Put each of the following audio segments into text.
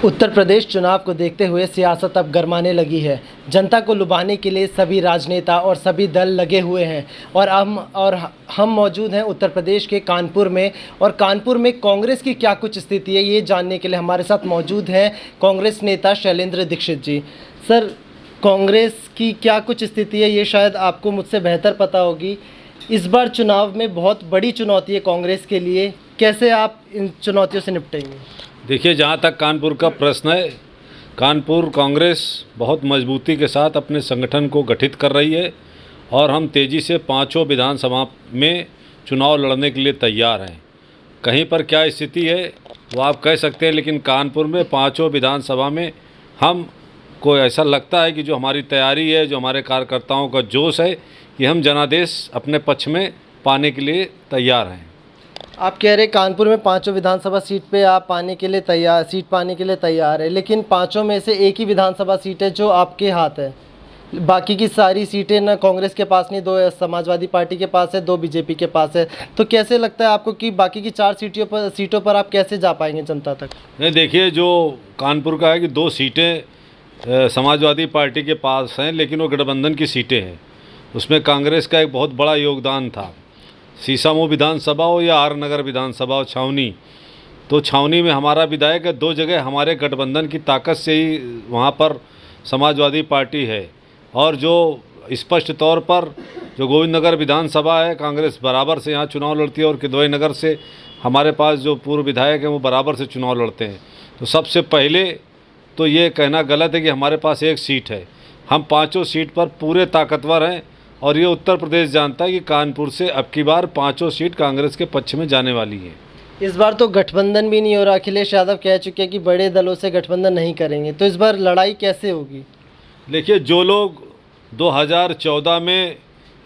उत्तर प्रदेश चुनाव को देखते हुए सियासत अब गरमाने लगी है। जनता को लुभाने के लिए सभी राजनेता और सभी दल लगे हुए हैं और हम मौजूद हैं उत्तर प्रदेश के कानपुर में। और कानपुर में कांग्रेस की क्या कुछ स्थिति है, ये जानने के लिए हमारे साथ मौजूद हैं कांग्रेस नेता शैलेंद्र दीक्षित जी। सर, कांग्रेस की क्या कुछ स्थिति है, ये शायद आपको मुझसे बेहतर पता होगी। इस बार चुनाव में बहुत बड़ी चुनौती है कांग्रेस के लिए, कैसे आप इन चुनौतियों से निपटेंगे? देखिए, जहाँ तक कानपुर का प्रश्न है, कानपुर कांग्रेस बहुत मजबूती के साथ अपने संगठन को गठित कर रही है और हम तेज़ी से पांचों विधानसभा में चुनाव लड़ने के लिए तैयार हैं। कहीं पर क्या स्थिति है वो आप कह सकते हैं, लेकिन कानपुर में पांचों विधानसभा में हम को ऐसा लगता है कि जो हमारी तैयारी है, जो हमारे कार्यकर्ताओं का जोश है, कि हम जनादेश अपने पक्ष में पाने के लिए तैयार हैं। आप कह रहे कानपुर में पांचों विधानसभा सीट पे आप सीट पाने के लिए तैयार है, लेकिन पांचों में से एक ही विधानसभा सीट है जो आपके हाथ है। बाकी की सारी सीटें ना कांग्रेस के पास नहीं, 2 समाजवादी पार्टी के पास है, 2 बीजेपी के पास है। तो कैसे लगता है आपको कि बाकी की 4 सीटों पर आप कैसे जा पाएंगे जनता तक? नहीं, देखिए, जो कानपुर का है कि 2 सीटें समाजवादी पार्टी के पास हैं, लेकिन वो गठबंधन की सीटें हैं। उसमें कांग्रेस का एक बहुत बड़ा योगदान था। सीसामऊ विधानसभा हो या आर नगर विधानसभा हो, छावनी, तो छावनी में हमारा विधायक है। 2 जगह हमारे गठबंधन की ताकत से ही वहाँ पर समाजवादी पार्टी है। और जो स्पष्ट तौर पर जो गोविंद नगर विधानसभा है, कांग्रेस बराबर से यहाँ चुनाव लड़ती है और किदवई नगर से हमारे पास जो पूर्व विधायक हैं वो बराबर से चुनाव लड़ते हैं। तो सबसे पहले तो ये कहना गलत है कि हमारे पास एक सीट है। हम पाँचों सीट पर पूरे ताकतवर हैं और ये उत्तर प्रदेश जानता है कि कानपुर से अब की बार पांचों सीट कांग्रेस के पक्ष में जाने वाली है। इस बार तो गठबंधन भी नहीं हो रहा। अखिलेश यादव कह चुके हैं कि बड़े दलों से गठबंधन नहीं करेंगे, तो इस बार लड़ाई कैसे होगी? देखिए, जो लोग 2014 में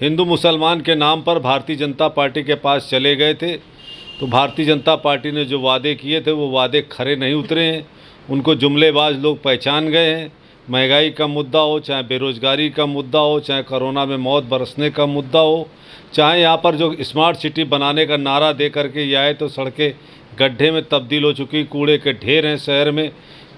हिंदू मुसलमान के नाम पर भारतीय जनता पार्टी के पास चले गए थे, तो भारतीय जनता पार्टी ने जो वादे किए थे वो वादे खरे नहीं उतरे हैं। उनको जुमलेबाज लोग पहचान गए हैं। महंगाई का मुद्दा हो, चाहे बेरोज़गारी का मुद्दा हो, चाहे कोरोना में मौत बरसने का मुद्दा हो, चाहे यहाँ पर जो स्मार्ट सिटी बनाने का नारा दे करके ये आए तो सड़कें गड्ढे में तब्दील हो चुकी, कूड़े के ढेर हैं शहर में,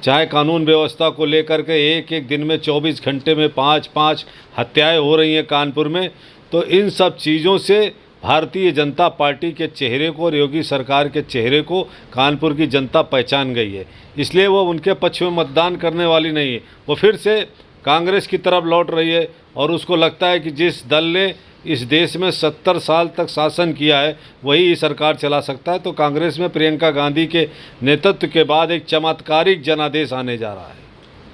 चाहे कानून व्यवस्था को लेकर के एक दिन में 24 घंटे में 5-5 हत्याएं हो रही हैं कानपुर में। तो इन सब चीज़ों से भारतीय जनता पार्टी के चेहरे को और योगी सरकार के चेहरे को कानपुर की जनता पहचान गई है। इसलिए वो उनके पक्ष में मतदान करने वाली नहीं है। वो फिर से कांग्रेस की तरफ लौट रही है और उसको लगता है कि जिस दल ने इस देश में 70 साल तक शासन किया है वही सरकार चला सकता है। तो कांग्रेस में प्रियंका गांधी के नेतृत्व के बाद एक चमत्कारिक जनादेश आने जा रहा है।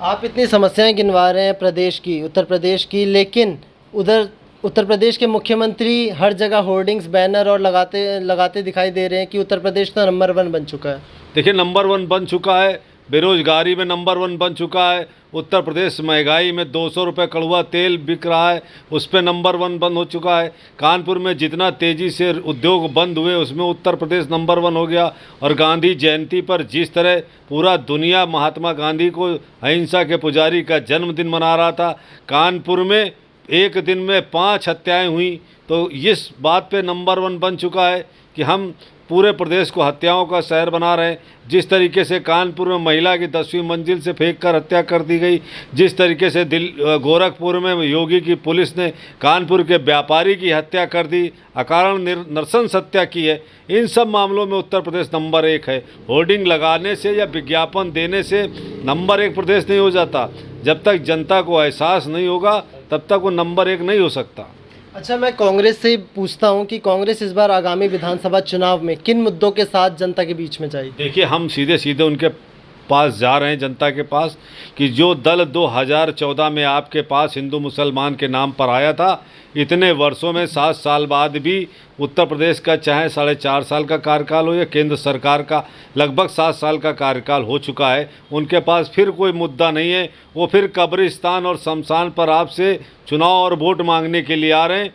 आप इतनी समस्याएं गिनवा रहे हैं प्रदेश की, उत्तर प्रदेश की, लेकिन उधर उत्तर प्रदेश के मुख्यमंत्री हर जगह होर्डिंग्स, बैनर और लगाते दिखाई दे रहे हैं कि उत्तर प्रदेश तो नंबर 1 बन चुका है। देखिए, नंबर 1 बन चुका है, बेरोजगारी में नंबर 1 बन चुका है। उत्तर प्रदेश महंगाई में 200 रुपये कड़वा तेल बिक रहा है, उस पर नंबर 1 बंद हो चुका है। कानपुर में जितना तेज़ी से उद्योग बंद हुए उसमें उत्तर प्रदेश नंबर 1 हो गया। और गांधी जयंती पर जिस तरह पूरा दुनिया महात्मा गांधी को अहिंसा के पुजारी का जन्मदिन मना रहा था, कानपुर में एक दिन में 5 हत्याएं हुई। तो इस बात पे नंबर 1 बन चुका है कि हम पूरे प्रदेश को हत्याओं का शहर बना रहे हैं। जिस तरीके से कानपुर में महिला की 10वीं मंजिल से फेंककर हत्या कर दी गई, जिस तरीके से गोरखपुर में योगी की पुलिस ने कानपुर के व्यापारी की हत्या कर दी, अकारण नृशंस हत्या की है, इन सब मामलों में उत्तर प्रदेश नंबर 1 है। होर्डिंग लगाने से या विज्ञापन देने से नंबर 1 प्रदेश नहीं हो जाता। जब तक जनता को एहसास नहीं होगा तब तक वो नंबर 1 नहीं हो सकता। अच्छा, मैं कांग्रेस से पूछता हूं कि कांग्रेस इस बार आगामी विधानसभा चुनाव में किन मुद्दों के साथ जनता के बीच में जाएगी? देखिए, हम सीधे सीधे उनके पास जा रहे हैं, जनता के पास, कि जो दल 2014 में आपके पास हिंदू मुसलमान के नाम पर आया था, इतने वर्षों में 7 साल बाद भी उत्तर प्रदेश का चाहे 4.5 साल का कार्यकाल हो या केंद्र सरकार का लगभग 7 साल का कार्यकाल हो चुका है, उनके पास फिर कोई मुद्दा नहीं है। वो फिर कब्रिस्तान और शमशान पर आपसे चुनाव और वोट मांगने के लिए आ रहे हैं।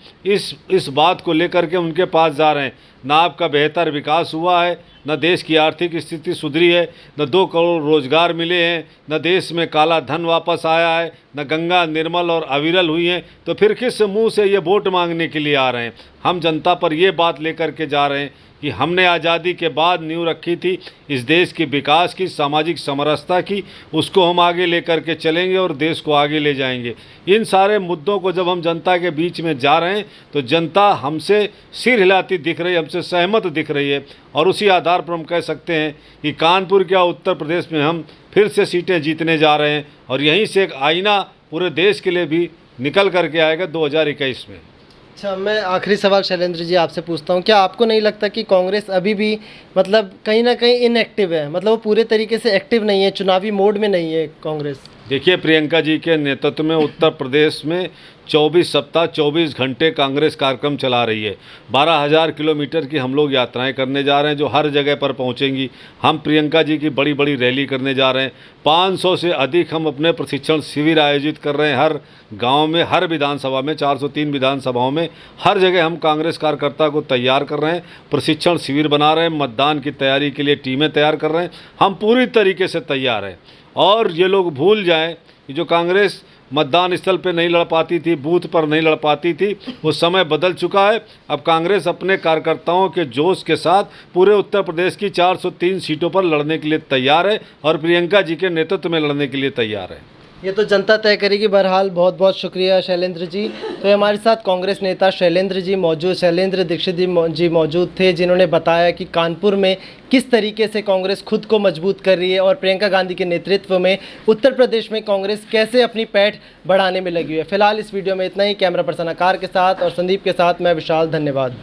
इस बात को लेकर के उनके पास जा रहे हैं। ना आपका बेहतर विकास हुआ है, न देश की आर्थिक स्थिति सुधरी है, न 2 करोड़ रोजगार मिले हैं, न देश में काला धन वापस आया है, न गंगा निर्मल और अविरल हुई हैं, तो फिर किस मुंह से ये वोट मांगने के लिए आ रहे हैं। हम जनता पर ये बात लेकर के जा रहे हैं कि हमने आज़ादी के बाद नींव रखी थी इस देश की विकास की, सामाजिक समरसता की, उसको हम आगे लेकर के चलेंगे और देश को आगे ले जाएंगे। इन सारे मुद्दों को जब हम जनता के बीच में जा रहे हैं तो जनता हमसे सिर हिलाती दिख रही है, हमसे सहमत दिख रही है, और उसी आधार पर हम कह सकते हैं कि कानपुर क्या उत्तर प्रदेश में हम फिर से सीटें जीतने जा रहे हैं, और यहीं से एक आईना पूरे देश के लिए भी निकल करके आएगा 2021 में। अच्छा, मैं आखिरी सवाल शैलेंद्र जी आपसे पूछता हूँ, क्या आपको नहीं लगता कि कांग्रेस अभी भी मतलब कहीं ना कहीं इनएक्टिव है, मतलब वो पूरे तरीके से एक्टिव नहीं है, चुनावी मोड में नहीं है कांग्रेस? देखिए, प्रियंका जी के नेतृत्व में उत्तर प्रदेश में 24 सप्ताह 24 घंटे कांग्रेस कार्यक्रम चला रही है। 12,000 किलोमीटर की हम लोग यात्राएं करने जा रहे हैं जो हर जगह पर पहुंचेंगी। हम प्रियंका जी की बड़ी बड़ी रैली करने जा रहे हैं। 500 से अधिक हम अपने प्रशिक्षण शिविर आयोजित कर रहे हैं हर गांव में, हर विधानसभा में, 403 विधानसभाओं में, हर जगह हम कांग्रेस कार्यकर्ता को तैयार कर रहे हैं, प्रशिक्षण शिविर बना रहे हैं, मतदान की तैयारी के लिए टीमें तैयार कर रहे हैं। हम पूरी तरीके से तैयार हैं। और ये लोग भूल जाएं कि जो कांग्रेस मतदान स्थल पे नहीं लड़ पाती थी, बूथ पर नहीं लड़ पाती थी, वो समय बदल चुका है। अब कांग्रेस अपने कार्यकर्ताओं के जोश के साथ पूरे उत्तर प्रदेश की 403 सीटों पर लड़ने के लिए तैयार है और प्रियंका जी के नेतृत्व में लड़ने के लिए तैयार है। ये तो जनता तय करेगी। बहरहाल बहुत बहुत शुक्रिया शैलेंद्र जी। तो हमारे साथ कांग्रेस नेता शैलेंद्र दीक्षित जी मौजूद थे, जिन्होंने बताया कि कानपुर में किस तरीके से कांग्रेस खुद को मजबूत कर रही है और प्रियंका गांधी के नेतृत्व में उत्तर प्रदेश में कांग्रेस कैसे अपनी पैठ बढ़ाने में लगी हुई है। फिलहाल इस वीडियो में इतना ही। कैमरा पर्सन आकार के साथ और संदीप के साथ मैं विशाल, धन्यवाद।